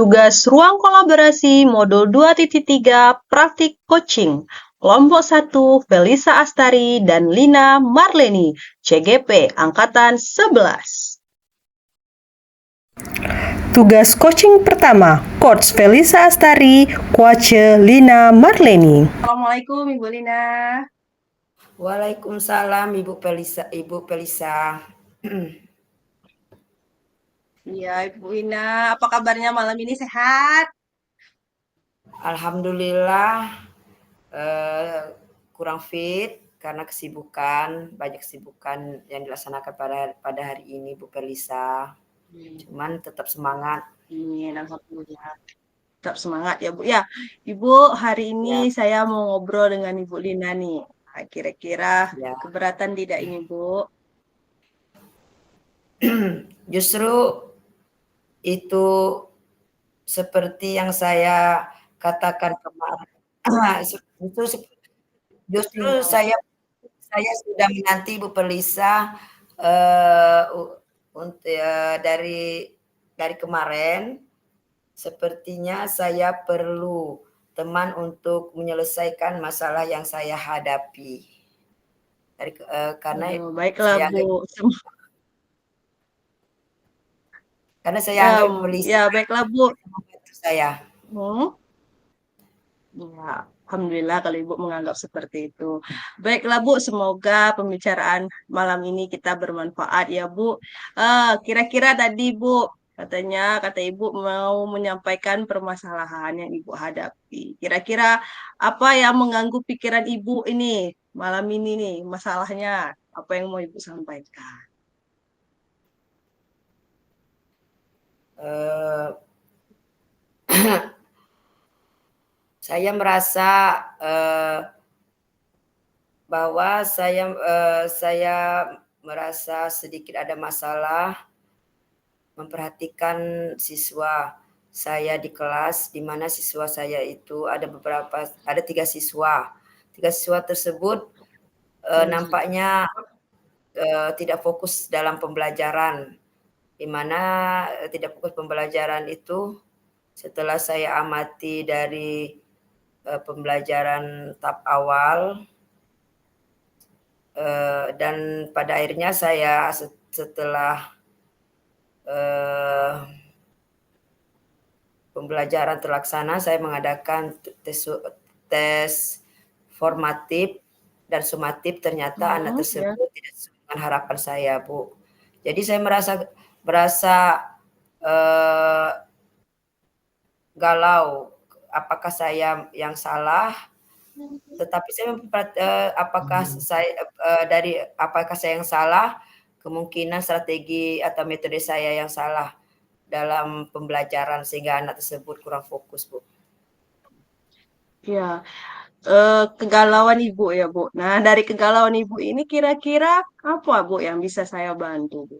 Tugas Ruang Kolaborasi Modul 2.3 Praktik Coaching. Kelompok 1, Felisa Astari dan Lina Marleni, CGP Angkatan 11. Tugas coaching pertama, Coach Felisa Astari, Coach Lina Marleni. Assalamualaikum Ibu Lina. Waalaikumsalam Ibu Felisa. Iya Ibu Lina, apa kabarnya malam ini, sehat? Alhamdulillah kurang fit karena banyak kesibukan yang dilaksanakan pada hari ini Bu Felisa. Cuman tetap semangat. Alhamdulillah. Tetap semangat ya Bu. Ya, Ibu, hari ini saya mau ngobrol dengan Ibu Lina nih. Kira-kira keberatan tidak ini Bu? Justru itu seperti yang saya katakan kemarin. Justru saya sudah menanti Bu Felisa dari kemarin. Sepertinya saya perlu teman untuk menyelesaikan masalah yang saya hadapi. Karena baiklah Bu. Karena saya anggap polisi. Ya, baiklah Bu. Saya. Ya, alhamdulillah kalau Ibu menganggap seperti itu. Baiklah Bu, semoga pembicaraan malam ini kita bermanfaat ya Bu. Kira-kira tadi Bu, kata Ibu mau menyampaikan permasalahan yang Ibu hadapi. Kira-kira apa yang mengganggu pikiran Ibu ini malam ini nih, masalahnya apa yang mau Ibu sampaikan? Saya merasa bahwa saya merasa sedikit ada masalah memperhatikan siswa saya di kelas, di mana siswa saya itu ada 3 siswa. 3 siswa tersebut nampaknya tidak fokus dalam pembelajaran, di mana tidak fokus pembelajaran itu setelah saya amati dari pembelajaran tahap awal dan pada akhirnya saya setelah pembelajaran terlaksana, saya mengadakan tes formatif dan sumatif. Ternyata anak tersebut tidak sesuai dengan harapan saya, Bu. Jadi saya merasa galau. Apakah saya yang salah? Tetapi saya apakah saya yang salah? Kemungkinan strategi atau metode saya yang salah dalam pembelajaran sehingga anak tersebut kurang fokus, Bu. Ya, kegalauan Ibu ya Bu. Nah, dari kegalauan Ibu ini kira-kira apa Bu yang bisa saya bantu Bu?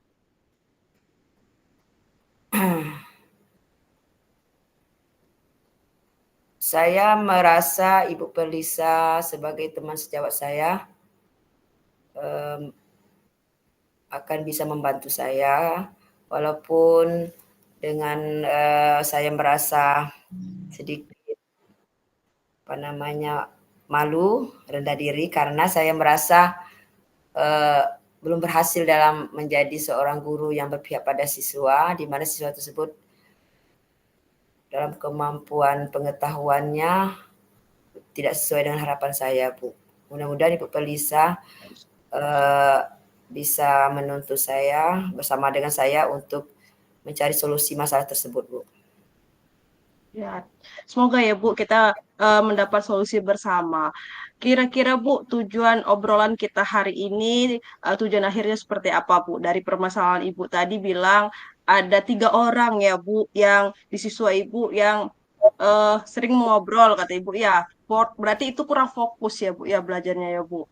Saya merasa Ibu Felisa sebagai teman sejawat saya akan bisa membantu saya, walaupun dengan saya merasa sedikit malu, rendah diri karena saya merasa belum berhasil dalam menjadi seorang guru yang berpihak pada siswa, di mana siswa tersebut dalam kemampuan pengetahuannya tidak sesuai dengan harapan saya, Bu. Mudah-mudahan Ibu Felisa bisa menuntut saya bersama dengan saya untuk mencari solusi masalah tersebut, Bu. Ya, semoga ya Bu kita mendapat solusi bersama. Kira-kira Bu, tujuan obrolan kita hari ini, tujuan akhirnya seperti apa Bu? Dari permasalahan Ibu tadi bilang ada 3 orang ya Bu, yang di siswa Ibu yang sering mengobrol kata Ibu. Ya, berarti itu kurang fokus ya Bu ya belajarnya ya Bu.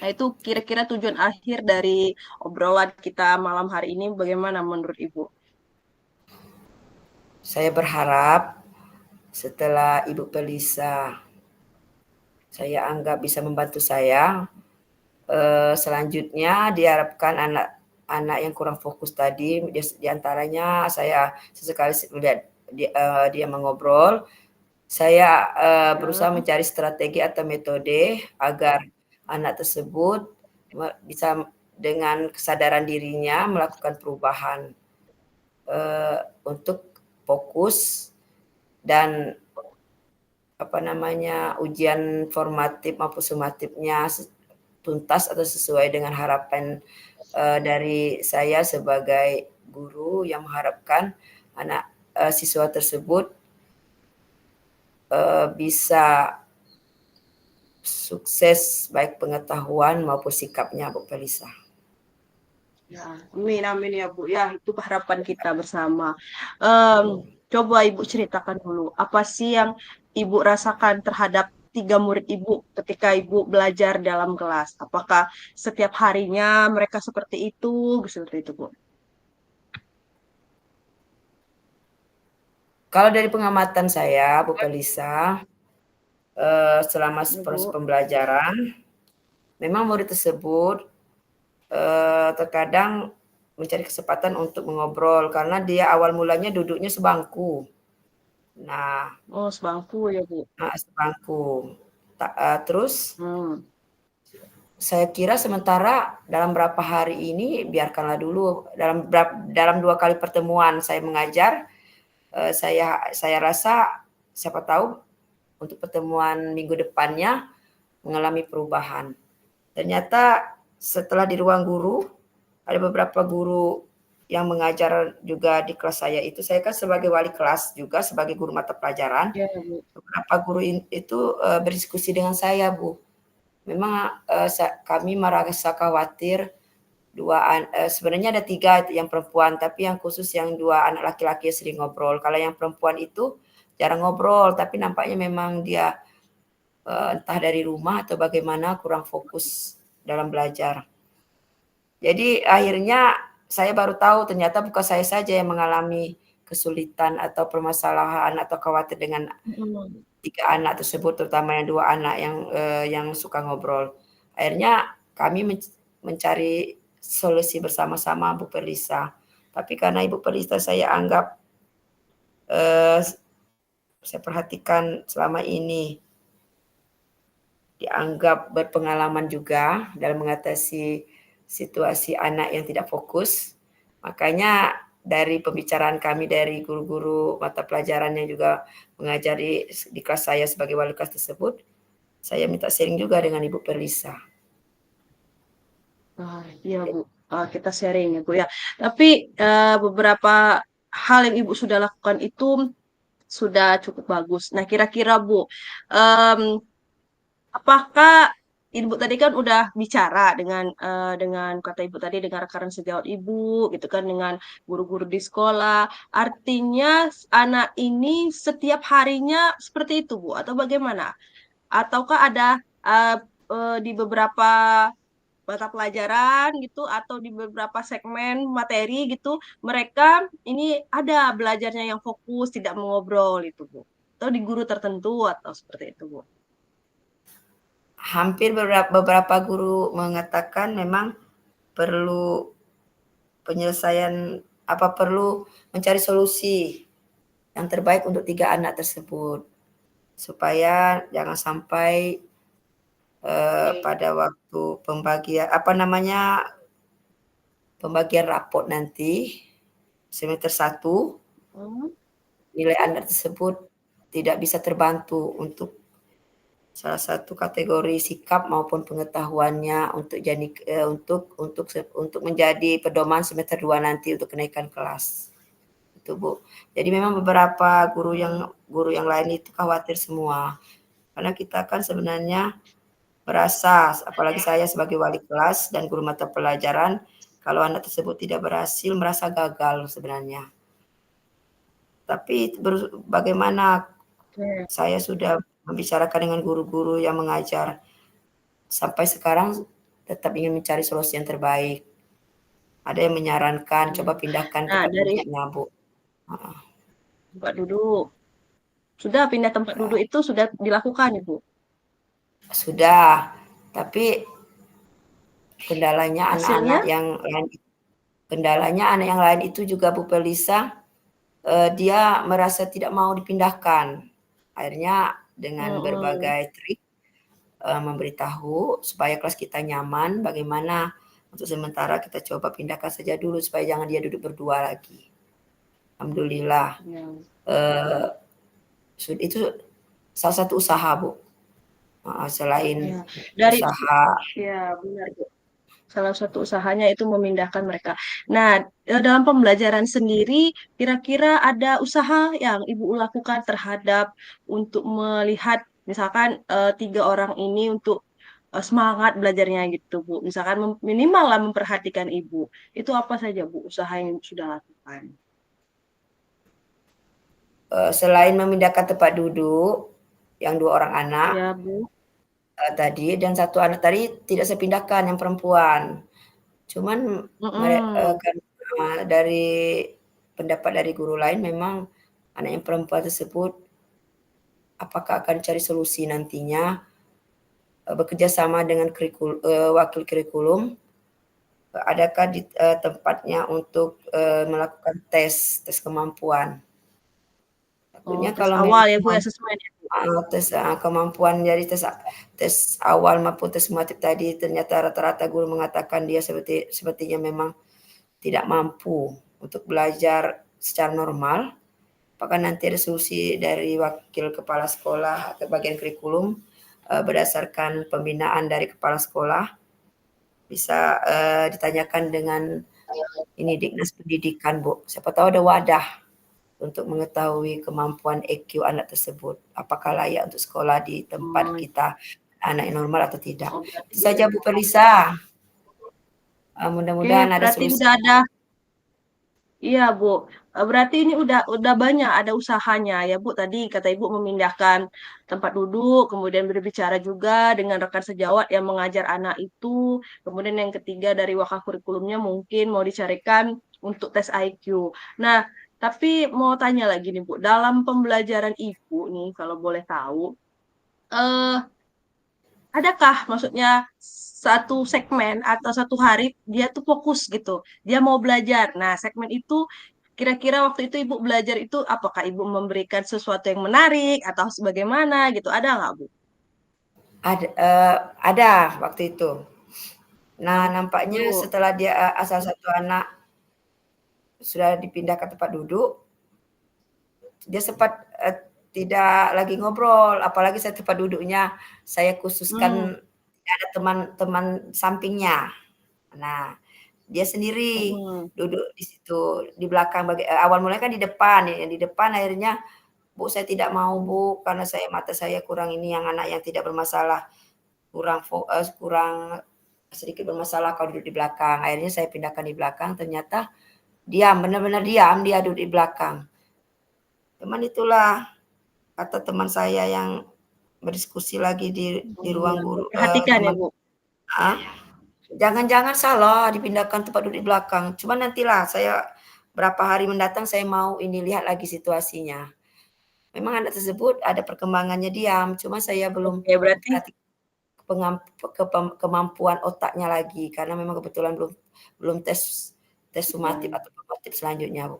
Nah itu kira-kira tujuan akhir dari obrolan kita malam hari ini bagaimana menurut Ibu? Saya berharap setelah Ibu Felisa saya anggap bisa membantu saya, selanjutnya diharapkan anak-anak yang kurang fokus tadi, diantaranya saya sesekali melihat dia mengobrol, saya berusaha mencari strategi atau metode agar anak tersebut bisa dengan kesadaran dirinya melakukan perubahan untuk fokus dan ujian formatif maupun sumatifnya tuntas atau sesuai dengan harapan dari saya sebagai guru yang mengharapkan anak siswa tersebut bisa sukses baik pengetahuan maupun sikapnya, Bu Felisa. Ya, amin, amin ya Bu. Ya, itu harapan kita bersama. Coba Ibu ceritakan dulu, apa sih yang Ibu rasakan terhadap 3 murid Ibu ketika Ibu belajar dalam kelas? Apakah setiap harinya mereka seperti itu? Seperti itu, Bu. Kalau dari pengamatan saya, Bu Felisa, selama Ya, proses Bu. pembelajaran, memang murid tersebut terkadang mencari kesempatan untuk mengobrol karena dia awal mulanya duduknya sebangku. Nah, Oh, sebangku ya, Bu. sebangku. Terus Hmm. saya kira sementara dalam berapa hari ini biarkanlah dulu dalam 2 kali pertemuan saya mengajar, saya rasa siapa tahu untuk pertemuan minggu depannya mengalami perubahan. Ternyata setelah di ruang guru, ada beberapa guru yang mengajar juga di kelas saya itu, saya kan sebagai wali kelas juga sebagai guru mata pelajaran, Ya, Bu. beberapa guru itu berdiskusi dengan saya, Bu. Memang kami merasa khawatir sebenarnya ada 3 yang perempuan, tapi yang khusus yang 2 anak laki-laki sering ngobrol. Kalau yang perempuan itu jarang ngobrol, tapi nampaknya memang dia entah dari rumah atau bagaimana kurang fokus dalam belajar. Jadi akhirnya saya baru tahu ternyata bukan saya saja yang mengalami kesulitan atau permasalahan atau khawatir dengan Hmm. 3 anak tersebut, terutama yang 2 anak yang suka ngobrol. Akhirnya kami mencari solusi bersama-sama, Bu Perlisa. Tapi karena Ibu Perlisa saya anggap, saya perhatikan selama ini dianggap berpengalaman juga dalam mengatasi situasi anak yang tidak fokus. Makanya dari pembicaraan kami dari guru-guru mata pelajaran yang juga mengajari di kelas saya sebagai wali kelas tersebut, saya minta sharing juga dengan Ibu Perlisa. Iya, Bu. Kita sharing ya, Bu ya. Tapi beberapa hal yang Ibu sudah lakukan itu sudah cukup bagus. Nah, kira-kira Bu, em, apakah Ibu tadi kan udah bicara dengan kata Ibu tadi dengan rekan sejawat Ibu gitu kan dengan guru-guru di sekolah. Artinya anak ini setiap harinya seperti itu, Bu, atau bagaimana? Ataukah ada eh, di beberapa mata pelajaran gitu atau di beberapa segmen materi gitu mereka ini ada belajarnya yang fokus tidak mengobrol itu Bu atau di guru tertentu atau seperti itu Bu. Hampir beberapa guru mengatakan memang perlu penyelesaian perlu mencari solusi yang terbaik untuk 3 anak tersebut supaya jangan sampai pada waktu pembagian rapot nanti semester 1 Hmm. nilai anak tersebut tidak bisa terbantu untuk salah satu kategori sikap maupun pengetahuannya untuk menjadi pedoman semester 2 nanti untuk kenaikan kelas. Itu, Bu. Jadi memang beberapa guru yang lain itu khawatir semua. Karena kita kan sebenarnya merasa, apalagi saya sebagai wali kelas dan guru mata pelajaran, kalau anak tersebut tidak berhasil merasa gagal sebenarnya. Tapi bagaimana Oke. saya sudah membicarakan dengan guru-guru yang mengajar. Sampai sekarang tetap ingin mencari solusi yang terbaik. Ada yang menyarankan Hmm. coba pindahkan Nah tempat dari duduknya, Bu. tempat duduk sudah pindah tempat duduk itu sudah dilakukan Ibu Sudah, tapi kendalanya hasilnya. anak-anak yang lain itu juga Bu Pelisa dia merasa tidak mau dipindahkan. Akhirnya dengan Mm-mm. berbagai trik, memberitahu supaya kelas kita nyaman, bagaimana untuk sementara kita coba pindahkan saja dulu supaya jangan dia duduk berdua lagi. Alhamdulillah, Ya. eee, itu salah satu usaha, Bu, selain Ya. Dari usaha. ya benar Bu. Salah satu usahanya itu memindahkan mereka. Nah, dalam pembelajaran sendiri, kira-kira ada usaha yang Ibu lakukan terhadap untuk melihat misalkan tiga orang ini untuk semangat belajarnya gitu, Bu. Misalkan minimal lah memperhatikan Ibu. Itu apa saja, Bu, usaha yang sudah lakukan? Selain memindahkan tempat duduk, yang 2 orang anak, Ya, Bu. tadi dan 1 anak tadi tidak saya pindahkan yang perempuan. Cuman Mm-mm. karena dari pendapat dari guru lain memang anak yang perempuan tersebut apakah akan cari solusi nantinya, bekerja sama dengan wakil kurikulum, adakah di tempatnya untuk, melakukan tes kemampuan. Oh, Takutnya tes kalau awal memang ya, Bu, ya, sesuai ya, Bu. tes, kemampuan dari tes awal maupun tes sumatif tadi ternyata rata-rata guru mengatakan dia sepertinya memang tidak mampu untuk belajar secara normal. Apakah nanti ada solusi dari wakil kepala sekolah atau bagian kurikulum, berdasarkan pembinaan dari kepala sekolah, bisa, ditanyakan dengan ini Dignas Pendidikan, Bu. Siapa tahu ada wadah untuk mengetahui kemampuan EQ anak tersebut, apakah layak untuk sekolah di tempat Oh, kita, anak yang normal atau tidak. oh, berarti, Itu saja Bu Perlisa, oke, mudah-mudahan ada berarti solusi. udah ada. Iya, Bu. Berarti ini udah banyak ada usahanya ya, Bu. Tadi kata Ibu memindahkan tempat duduk, kemudian berbicara juga dengan rekan sejawat yang mengajar anak itu. Kemudian yang ketiga dari wakil kurikulumnya mungkin mau dicarikan untuk tes IQ. Nah, tapi mau tanya lagi nih, Bu. Dalam pembelajaran Ibu nih, kalau boleh tahu, eh adakah maksudnya satu segmen atau satu hari dia tuh fokus gitu, dia mau belajar. Nah, segmen itu kira-kira waktu itu Ibu belajar itu apakah Ibu memberikan sesuatu yang menarik atau sebagaimana gitu? Ada nggak, Bu? Ada waktu itu. Nah, Apa nampaknya tuh? setelah dia asal satu anak sudah dipindah ke tempat duduk, dia sempat tidak lagi ngobrol, apalagi saya tempat duduknya saya Hmm. khususkan ada teman-teman sampingnya. Nah, dia sendiri Mm-mm. duduk di situ di belakang awal mulanya kan di depan, ya di depan akhirnya, "Bu, saya tidak mau, Bu, karena mata saya kurang ini yang anak yang tidak bermasalah, kurang sedikit bermasalah kalau duduk di belakang." Akhirnya saya pindahkan di belakang, ternyata diam, benar-benar diam, dia duduk di belakang. Cuman itulah kata teman saya yang berdiskusi lagi di ruang guru, Perhatikan ya, teman Bu. ah, jangan-jangan salah dipindahkan tempat duduk di belakang. Cuman nantilah saya berapa hari mendatang saya mau ini lihat lagi situasinya. Memang anak tersebut ada perkembangannya diam, cuma saya belum Oke, berarti memperhatikan kemampuan otaknya lagi karena memang kebetulan belum belum tes tes sumatif ya. atau formatif selanjutnya, Bu.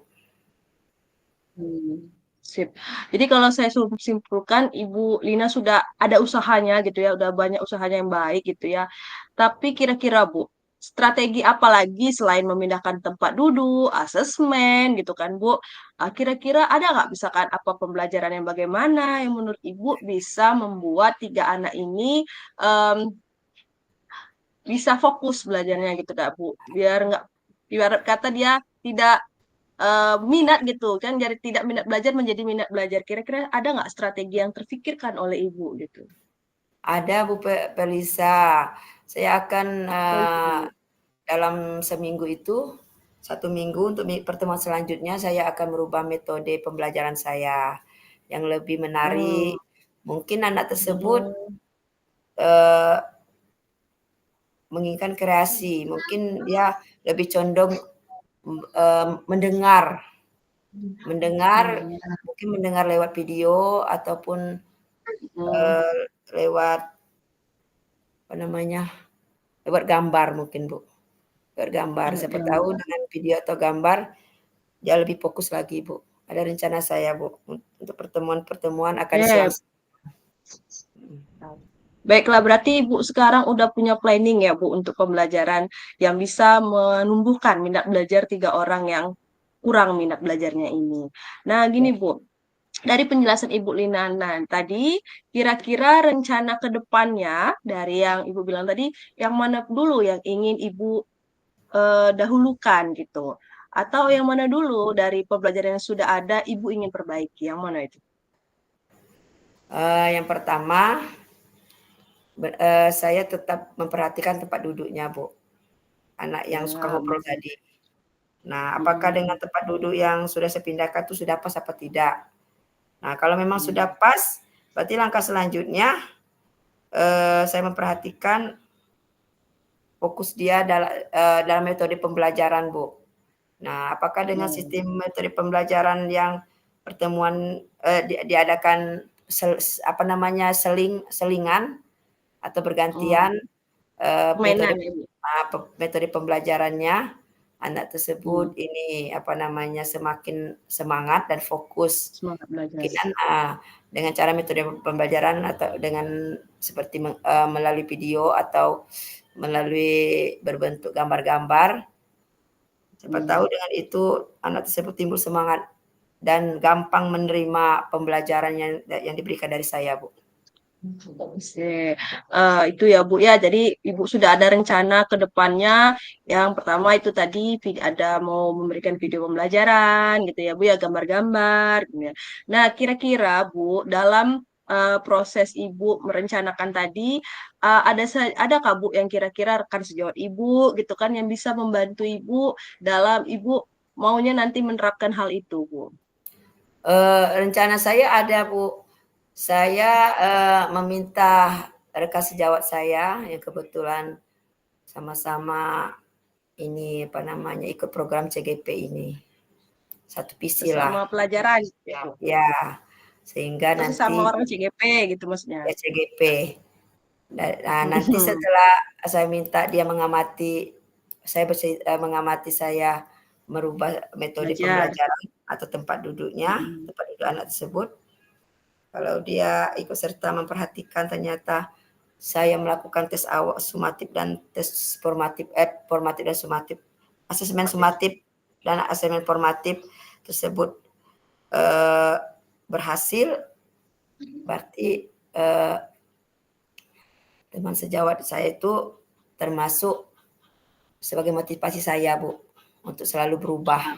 Hmm, sip. Jadi kalau saya simpulkan, Ibu Lina sudah ada usahanya gitu ya, udah banyak usahanya yang baik gitu ya. Tapi kira-kira Bu, strategi apa lagi selain memindahkan tempat duduk, asesmen gitu kan Bu? Kira-kira ada nggak misalkan apa pembelajaran yang bagaimana yang menurut Ibu bisa membuat tiga anak ini em, bisa fokus belajarnya gitu kak Bu? Biar nggak, ibarat kata dia tidak minat gitu kan, jadi tidak minat belajar menjadi minat belajar. Kira-kira ada nggak strategi yang terfikirkan oleh ibu gitu? Ada Bu Pelisa, saya akan, Oh iya, Bu. dalam seminggu itu, 1 minggu untuk pertemuan selanjutnya saya akan merubah metode pembelajaran saya, yang lebih Hmm. menarik. Mungkin anak tersebut, Hmm. eee, menginginkan kreasi, mungkin dia lebih condong, mendengar mendengar, mungkin mendengar lewat video ataupun, Hmm. eee, lewat apa namanya, lewat gambar mungkin, Bu. Lewat gambar, Lewat siapa tahu gambar. dengan video atau gambar dia lebih fokus lagi, Bu. Ada rencana saya, Bu, untuk pertemuan-pertemuan akan Oke, siang. baiklah, berarti Ibu sekarang udah punya planning ya, Bu, untuk pembelajaran yang bisa menumbuhkan minat belajar tiga orang yang kurang minat belajarnya ini. Nah, gini, Bu, dari penjelasan Ibu Linana tadi, kira-kira rencana ke depannya dari yang Ibu bilang tadi, yang mana dulu yang ingin Ibu dahulukan gitu? Atau yang mana dulu dari pembelajaran yang sudah ada Ibu ingin perbaiki? Yang mana itu? Yang pertama, saya tetap memperhatikan tempat duduknya, Bu, anak yang suka Ya, ngobrol tadi. Nah, apakah mm, dengan tempat duduk yang sudah saya pindahkan itu sudah pas apa tidak? Nah, kalau memang sudah mm, pas, berarti langkah selanjutnya, saya memperhatikan fokus dia dalam metode pembelajaran, Bu. Nah, apakah dengan mm, sistem metode pembelajaran yang pertemuan diadakan selingan atau mm. bergantian metode Permainan ya, Bu. metode pembelajarannya anak Mm. tersebut ini semakin semangat dan fokus. Semangat belajar. Mungkin dengan cara metode pembelajaran atau dengan seperti melalui video atau melalui berbentuk gambar-gambar. Siapa tahu Hmm. dengan itu anak tersebut timbul semangat dan gampang menerima pembelajaran yang diberikan dari saya, Bu. Oke. Itu ya Bu ya. Jadi Ibu sudah ada rencana ke depannya. Yang pertama itu tadi ada mau memberikan video pembelajaran gitu ya Bu ya, gambar-gambar gitu ya. Nah, kira-kira Bu dalam proses Ibu merencanakan tadi adakah Bu yang kira-kira rekan sejawat Ibu gitu kan yang bisa membantu Ibu dalam Ibu maunya nanti menerapkan hal itu Bu? Rencana saya ada, Bu. Saya meminta rekan sejawat saya yang kebetulan sama-sama ini ikut program CGP ini. Satu visi lah. Sesama pelajaran gitu ya Bu. Ya, sehingga Atau sesama nanti orang CGP gitu maksudnya. ya CGP. Nah, nanti setelah saya minta dia mengamati, mengamati saya merubah metode Belajar. pembelajaran atau Mm. tempat duduk anak tersebut. Kalau dia ikut serta memperhatikan ternyata saya melakukan tes awal sumatif dan tes formatif dan sumatif, asesmen sumatif dan asesmen formatif tersebut eh, berhasil, berarti teman sejawat saya itu termasuk sebagai motivasi saya, Bu, untuk selalu berubah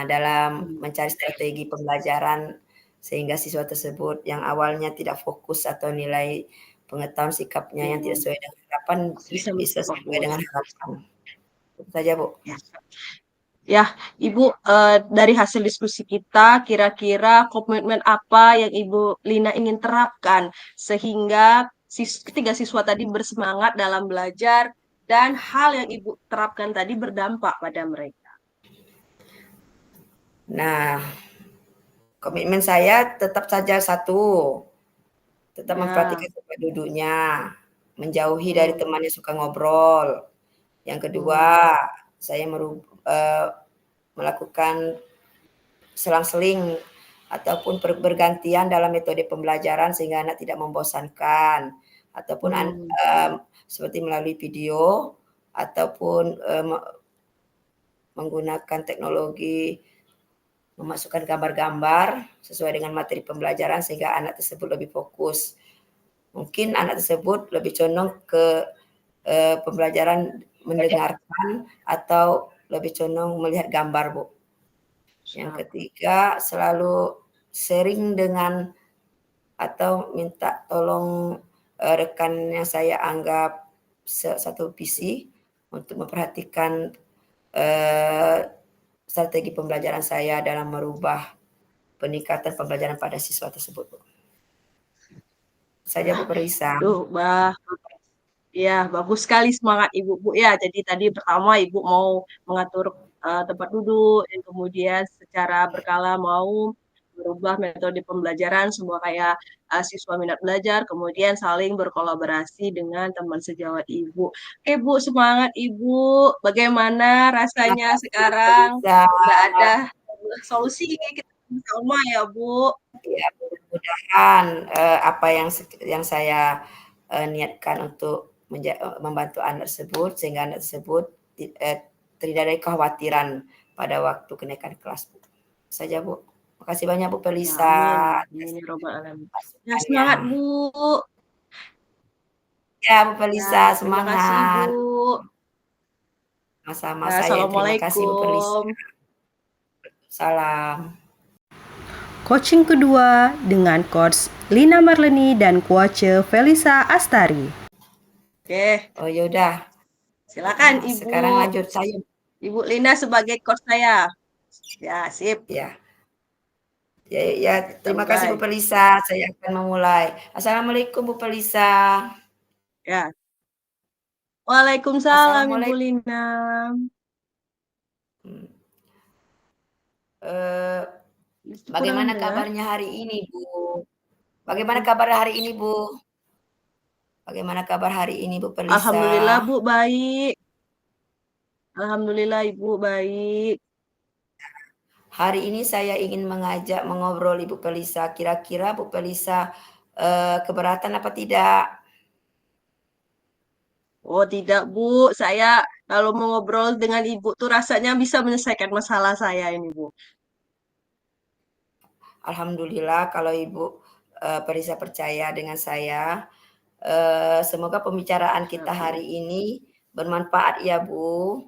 dalam Mm. mencari strategi pembelajaran sehingga siswa tersebut yang awalnya tidak fokus atau nilai pengetahuan sikapnya yang tidak Mm. sesuai dengan harapan Bisa bisa sesuai fokus. dengan harapan. Itu saja, Bu. Ya. Ya, Ibu, dari hasil diskusi kita, kira-kira komitmen apa yang Ibu Lina ingin terapkan sehingga ketiga siswa tadi bersemangat dalam belajar dan hal yang Ibu terapkan tadi berdampak pada mereka. Nah, komitmen saya tetap saja satu, tetap Ya, memperhatikan tempat duduknya, menjauhi dari mm, teman yang suka ngobrol. Yang mm, kedua, saya melakukan selang-seling ataupun bergantian dalam metode pembelajaran sehingga anak tidak membosankan ataupun mm, seperti melalui video ataupun menggunakan teknologi memasukkan gambar-gambar sesuai dengan materi pembelajaran sehingga anak tersebut lebih fokus. Mungkin anak tersebut lebih condong ke pembelajaran mendengarkan atau lebih condong melihat gambar, Bu. Yang siap. ketiga, selalu sharing dengan atau minta tolong rekan yang saya anggap satu visi untuk memperhatikan eh, strategi pembelajaran saya dalam merubah peningkatan pembelajaran pada siswa tersebut, Bu. Saja, Bu Perisa. Duh, ya, bagus sekali semangat Ibu, Bu. Ya, jadi tadi pertama Ibu mau mengatur tempat duduk, dan kemudian secara berkala mau merubah metode pembelajaran semua kayak siswa minat belajar, kemudian saling berkolaborasi dengan teman sejawat Ibu. Oke, Bu, semangat Ibu. Bagaimana rasanya Terima kasih, Bu sekarang Perisa. udah ada solusi kita sama ya, Bu. Ya, mudah-mudahan apa yang saya niatkan untuk membantu anak tersebut sehingga anak tersebut tidak ada kekhawatiran pada waktu kenaikan kelas, Bu. Saja, Bu. Makasih banyak Bu Ya, Felisa amin. atas Amin ya robbal alamin. Ya, masukannya. semangat, Bu. Ya, Bu Ya, Felisa, terima kasih, Ibu. semangat. Sama-sama Ya, saya yang terima kasih Bu Felisa. Assalamualaikum. Salam. Coaching kedua dengan Coach Lina Marleni dan Coach Felisa Astari. Oke, Oh yaudah. silakan Sekarang Ibu. lanjut saya. Ibu Lina sebagai coach saya. Ya, sip. Ya. Ya, Kita terima kasih Bu mulai. Felisa. Saya akan memulai. Assalamualaikum Bu Felisa. Ya. Waalaikumsalam Ibu Assalamualaikum. Lina. Eh, Kurang bagaimana dengar. kabarnya hari ini, Bu? Bagaimana kabar hari ini, Bu? Bagaimana kabar hari ini, Bu Felisa? Alhamdulillah Bu baik. Alhamdulillah Ibu baik. Hari ini saya ingin mengajak mengobrol Ibu Felisa. Kira-kira Bu Felisa keberatan apa tidak? Oh tidak Bu, saya kalau mau ngobrol dengan Ibu tuh rasanya bisa menyelesaikan masalah saya ini Bu. Alhamdulillah kalau Ibu Felisa percaya dengan saya. Semoga pembicaraan Ya, kita hari Bu. ini bermanfaat ya Bu.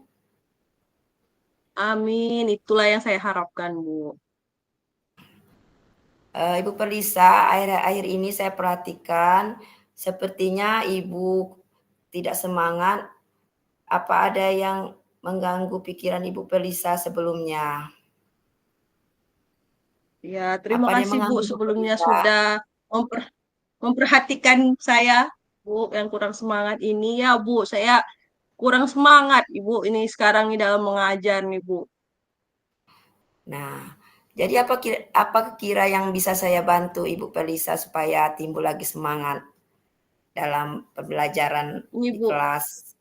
Amin, itulah yang saya harapkan Bu. Ibu Felisa, akhir-akhir ini saya perhatikan sepertinya Ibu tidak semangat. Apa ada yang mengganggu pikiran Ibu Felisa sebelumnya? Ya, terima Apa ada yang kasih Bu mengganggu Ibu sebelumnya Felisa? sudah memperhatikan saya Bu yang kurang semangat ini ya Bu. Saya kurang semangat Ibu ini sekarang ini dalam mengajar nih Bu. Nah, jadi apa kira yang bisa saya bantu Ibu Felisa supaya timbul lagi semangat dalam pembelajaran Ini di Bu, kelas?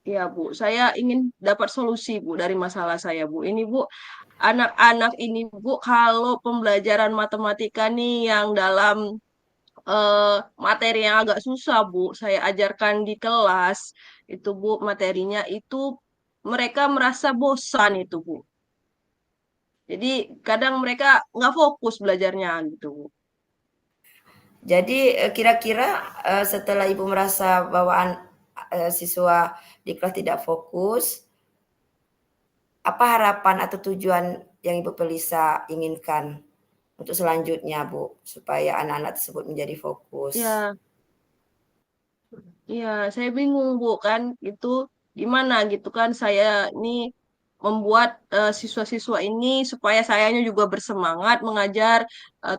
ya Bu, saya ingin dapat solusi Bu dari masalah saya Bu. Ini Bu, anak-anak ini Bu, kalau pembelajaran matematika nih yang dalam materi yang agak susah Bu, saya ajarkan di kelas itu Bu, materinya itu mereka merasa bosan itu Bu. Jadi kadang mereka nggak fokus belajarnya gitu Bu. Jadi kira-kira setelah Ibu merasa bahwa siswa di kelas tidak fokus, apa harapan atau tujuan yang Ibu Felisa inginkan untuk selanjutnya, Bu, supaya anak-anak tersebut menjadi fokus? Ya, iya, saya bingung Bu kan itu gimana gitu kan saya ini membuat siswa-siswa ini supaya sayanya juga bersemangat mengajar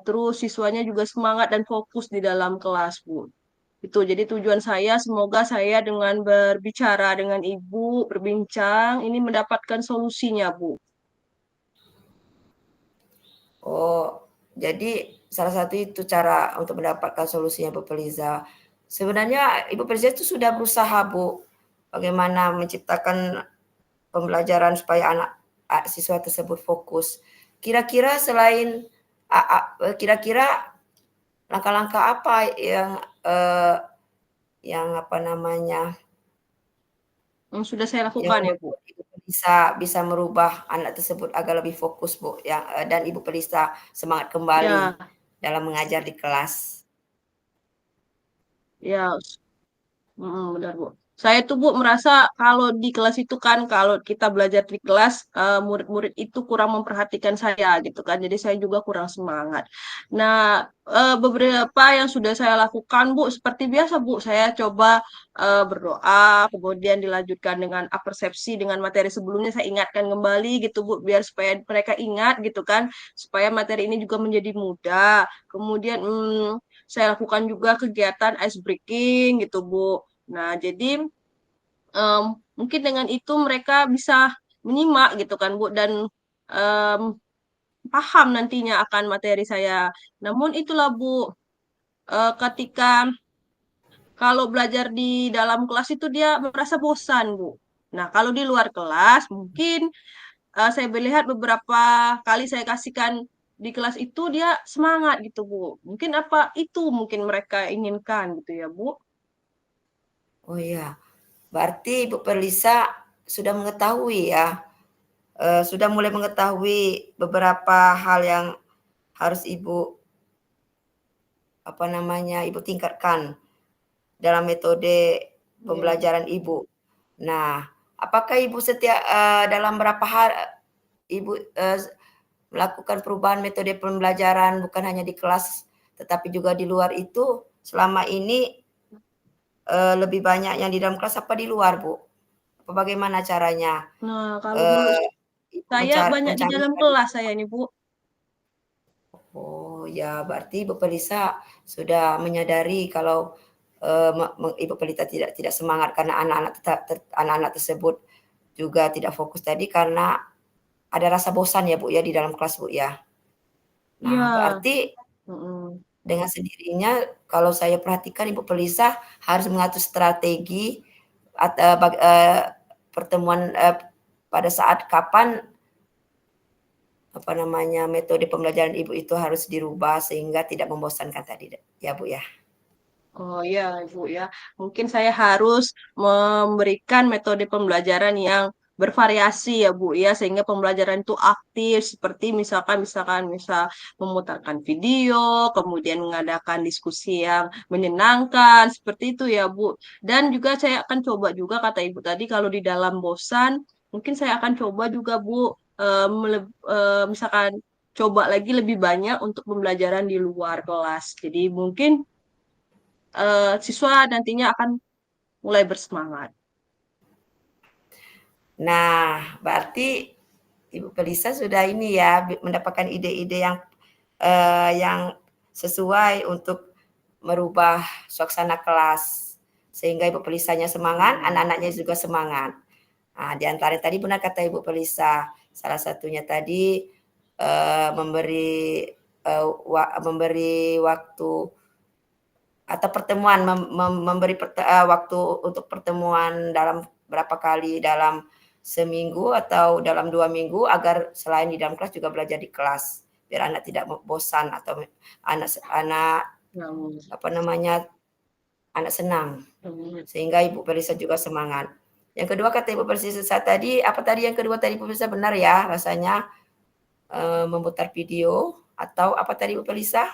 terus siswanya juga semangat dan fokus di dalam kelas Bu. Itu jadi tujuan saya semoga saya dengan berbicara dengan Ibu, berbincang ini mendapatkan solusinya Bu. Oh, jadi salah satu itu cara untuk mendapatkan solusinya Bu Feliza. Sebenarnya Ibu Feliza itu sudah berusaha Bu, bagaimana menciptakan pembelajaran supaya siswa tersebut fokus. Kira-kira kira-kira langkah-langkah apa yang apa namanya Yang sudah saya yang lakukan ya Bu. membuat Ibu Felisa bisa merubah anak tersebut agar lebih fokus Bu, dan Ibu Felisa semangat kembali Ya, dalam mengajar di kelas. ya, benar, Bu. Saya tuh, Bu, merasa kalau di kelas itu kan, kalau kita belajar di kelas, murid-murid itu kurang memperhatikan saya, gitu kan. Jadi saya juga kurang semangat. Nah, beberapa yang sudah saya lakukan, Bu, seperti biasa, Bu, saya coba berdoa, kemudian dilanjutkan dengan persepsi dengan materi sebelumnya, saya ingatkan kembali, gitu, Bu, biar supaya mereka ingat, gitu kan, supaya materi ini juga menjadi mudah. Kemudian, saya lakukan juga kegiatan ice breaking, gitu, Bu. Nah, jadi em, mungkin dengan itu mereka bisa menyimak gitu kan Bu dan em, paham nantinya akan materi saya. Namun itulah Bu, ketika kalau belajar di dalam kelas itu dia merasa bosan Bu. Nah, kalau di luar kelas mungkin saya melihat beberapa kali saya kasihkan di kelas itu dia semangat gitu Bu. Mungkin apa itu mungkin mereka inginkan gitu ya Bu. Oh iya, berarti Ibu Perlisa sudah mengetahui ya, sudah mulai mengetahui beberapa hal yang harus Ibu, Ibu tingkatkan dalam metode Iya. pembelajaran Ibu. Nah, apakah Ibu dalam berapa hari Ibu melakukan perubahan metode pembelajaran bukan hanya di kelas tetapi juga di luar itu selama ini lebih banyak yang di dalam kelas apa di luar, Bu? Apa bagaimana caranya? Nah, kalau menurut Eee, Ibu saya banyak di dalam mencarikan. kelas saya ini Bu. Oh ya, berarti Ibu Pelisa sudah menyadari kalau Ibu Pelita tidak semangat karena anak-anak tersebut juga tidak fokus tadi karena ada rasa bosan ya Bu ya di dalam kelas Bu ya. Iya. Nah, berarti Mm-mm. dengan sendirinya kalau saya perhatikan Ibu Pelisa harus mengatur strategi pertemuan pada saat kapan metode pembelajaran Ibu itu harus dirubah sehingga tidak membosankan tadi ya Bu ya. Oh iya, Ibu ya. Mungkin saya harus memberikan metode pembelajaran yang bervariasi ya, Bu ya, sehingga pembelajaran itu aktif seperti misalkan misal memutarkan video, kemudian mengadakan diskusi yang menyenangkan, seperti itu ya, Bu. Dan juga saya akan coba juga kata Ibu tadi kalau di dalam bosan, mungkin saya akan coba juga, Bu, misalkan coba lagi lebih banyak untuk pembelajaran di luar kelas. Jadi mungkin siswa nantinya akan mulai bersemangat. Nah, berarti Ibu Pelisa sudah ini ya mendapatkan ide-ide yang sesuai untuk merubah suasana kelas sehingga Ibu Pelisanya semangat, Hmm. anak-anaknya juga semangat. Nah, di antara tadi benar kata Ibu Pelisa, salah satunya tadi memberi waktu atau pertemuan memberi waktu untuk pertemuan dalam berapa kali dalam seminggu atau dalam 2 minggu agar selain di dalam kelas juga belajar di kelas biar anak tidak bosan atau anak Yang anak senang yang- sehingga Ibu Pelisa juga semangat. Yang kedua kata Ibu Pelisa tadi apa tadi yang kedua tadi Ibu Pelisa benar ya rasanya memutar video atau apa tadi Ibu Pelisa?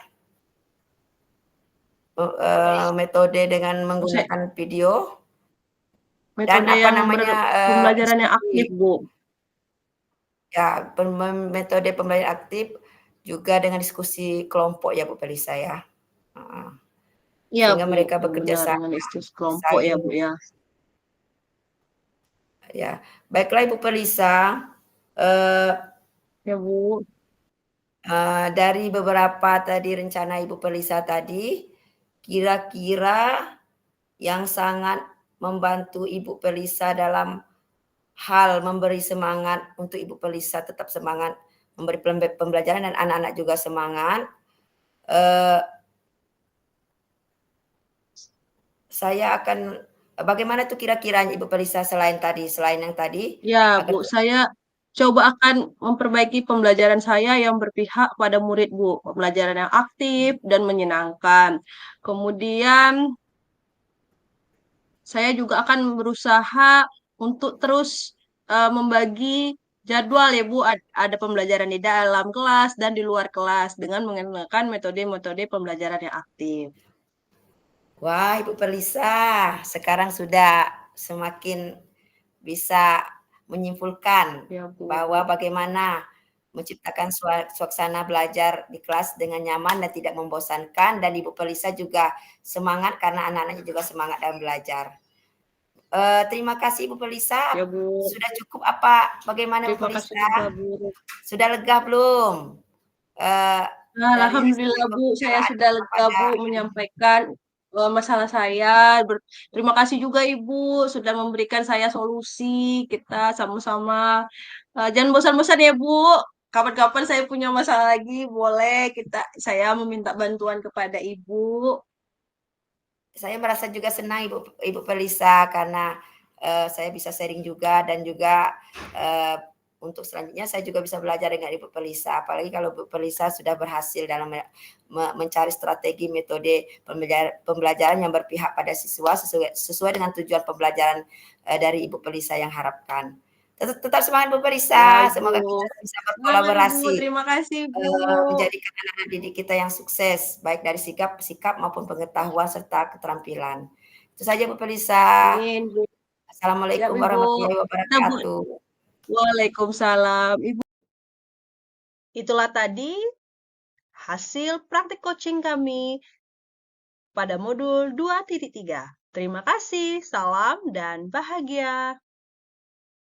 Metode dengan Maksudnya menggunakan video dan metode yang pembelajaran yang diskusi. aktif, Bu. Ya, metode pembelajaran aktif juga dengan diskusi kelompok ya Bu Pelisa ya. Iya, Sehingga Bu. mereka Yang bekerja benar dengan sama, diskusi kelompok ya, saling Bu ya. ya. Baiklah Ibu Pelisa, eh, Ya, Bu. dari beberapa tadi rencana Ibu Pelisa tadi, kira-kira yang sangat membantu Ibu Pelisa dalam hal memberi semangat untuk Ibu Pelisa tetap semangat memberi pembelajaran dan anak-anak juga semangat. Saya akan bagaimana tuh kira-kira Ibu Pelisa selain yang tadi Ya, agar Bu. Saya coba akan memperbaiki pembelajaran saya yang berpihak pada murid, Bu. Pembelajaran yang aktif dan menyenangkan. Kemudian saya juga akan berusaha untuk terus membagi jadwal ya Bu, ada pembelajaran di dalam kelas dan di luar kelas dengan menggunakan metode-metode pembelajaran yang aktif. wah Ibu Pelisa sekarang sudah semakin bisa menyimpulkan Ya bahwa Bu. bagaimana menciptakan suasana belajar di kelas dengan nyaman dan tidak membosankan dan Ibu Pelisa juga semangat karena anak-anaknya juga semangat dalam belajar. Terima kasih Ibu Pelisa. Ya Bu. Sudah cukup apa? Bagaimana Ibu Terima kasih Pelisa? juga Bu. Sudah lega belum? Nah, Dari hasil Alhamdulillah Bu, saya pembicaraan sudah kita lega pada Bu menyampaikan masalah saya. Terima kasih juga Ibu sudah memberikan saya solusi. Kita sama-sama. Jangan bosan-bosan ya Bu. Kapan-kapan saya punya masalah lagi, boleh saya meminta bantuan kepada Ibu. saya merasa juga senang Ibu Pelisa karena saya bisa sharing juga dan juga untuk selanjutnya saya juga bisa belajar dengan Ibu Pelisa, apalagi kalau Ibu Pelisa sudah berhasil dalam mencari strategi metode pembelajaran yang berpihak pada siswa sesuai dengan tujuan pembelajaran dari Ibu Pelisa yang harapkan. Tetap semangat Bu Ya, Pelisa, semoga Ibu. kita bisa Semangat, Ibu. berkolaborasi Terima kasih, Bu. menjadikan anak-anak didik kita yang sukses, baik dari sikap maupun pengetahuan serta keterampilan. Itu saja Bu Pelisa. Amin, Bu. Siap, Assalamualaikum Ibu. warahmatullahi Kita, Bu. wabarakatuh. Waalaikumsalam, Ibu. Itulah tadi hasil praktik coaching kami pada modul 2.3. Terima kasih, salam dan bahagia.